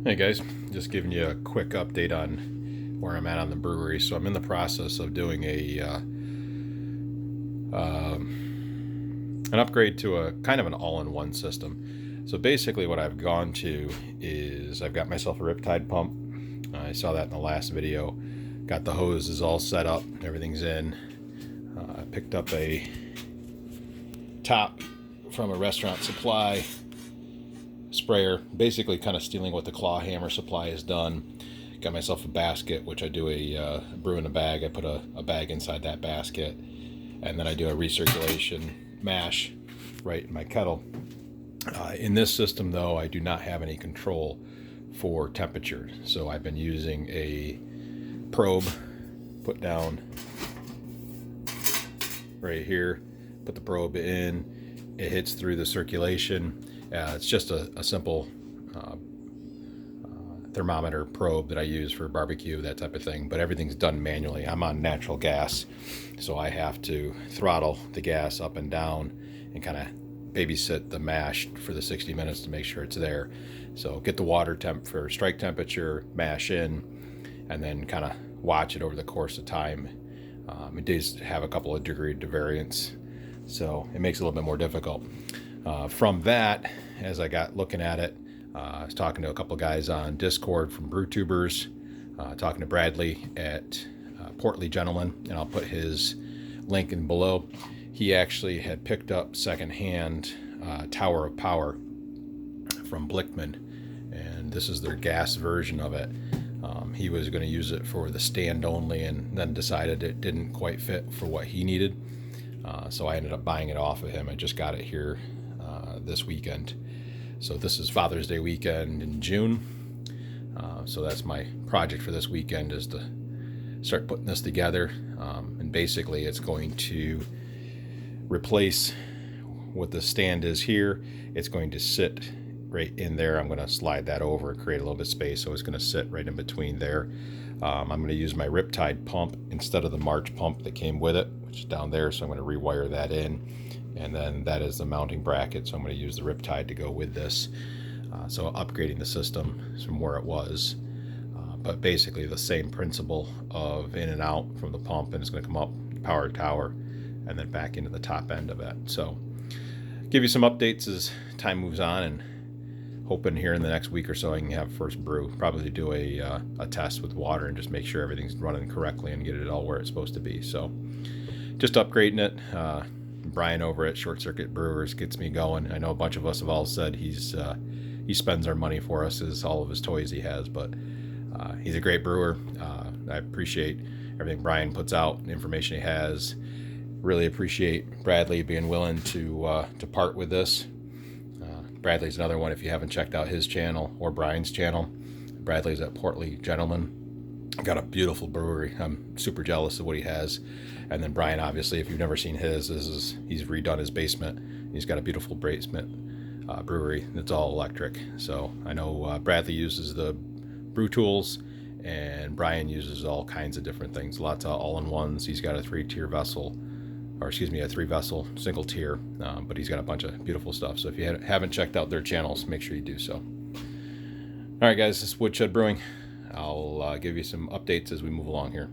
Hey guys, just giving you a quick update on where I'm at on the brewery. So I'm in the process of doing an upgrade to a kind of an all-in-one system. So basically what I've gone to is I've got myself a riptide pump. I saw that in the last video. Got the hoses all set up, everything's in. I picked up a top from a restaurant supply sprayer, basically kind of stealing what the claw hammer supply has done. Got myself a basket, which I do a brew in a bag. I put a bag inside that basket, and then I do a recirculation mash right in my kettle. In this system, though, I do not have any control for temperature, so I've been using a probe put down right here. Put the probe in, it hits through the circulation. It's just a simple thermometer probe that I use for barbecue, that type of thing, but everything's done manually. I'm on natural gas, so I have to throttle the gas up and down and kind of babysit the mash for the 60 minutes to make sure it's there. So get the water temp for strike temperature, mash in, and then kind of watch it over the course of time. It does have a couple of degree variance, so it makes it a little bit more difficult. From that, as I got looking at it, I was talking to a couple guys on Discord from Brew Tubers, talking to Bradley at Portly Gentleman, and I'll put his link in below. He actually had picked up secondhand Tower of Power from Blichmann, and this is their gas version of it. He was going to use it for the stand only, and then decided it didn't quite fit for what he needed. So I ended up buying it off of him. I just got it here this weekend. So this is Father's Day weekend in June. So that's my project for this weekend, is to start putting this together. And basically it's going to replace what the stand is here. It's going to sit right in there. I'm going to slide that over, create a little bit of space, so it's going to sit right in between there. I'm going to use my Riptide pump instead of the March pump that came with it, which is down there, so I'm going to rewire that in. And then that is the mounting bracket, so I'm going to use the Riptide to go with this. So upgrading the system from where it was. But basically the same principle of in and out from the pump, and it's going to come up power tower and then back into the top end of it. So give you some updates as time moves on, and hoping here in the next week or so I can have first brew. Probably do a test with water and just make sure everything's running correctly and get it all where it's supposed to be. So just upgrading it. Brian over at Short Circuit Brewers gets me going. I know a bunch of us have all said he spends our money for us, as all of his toys he has, but he's a great brewer. I appreciate everything Brian puts out, information he has. Really appreciate Bradley being willing to part with this. Bradley's another one, if you haven't checked out his channel or Brian's channel. Bradley's at Portly Gentleman. Got a beautiful brewery. I'm super jealous of what he has. And then Brian, obviously, if you've never seen his, he's redone his basement. He's got a beautiful basement brewery that's all electric. So I know Bradley uses the brew tools, and Brian uses all kinds of different things. Lots of all-in-ones. He's got a three vessel single tier, but he's got a bunch of beautiful stuff. So if you haven't checked out their channels, make sure you do so. All right, guys, this is Woodshed Brewing. I'll give you some updates as we move along here.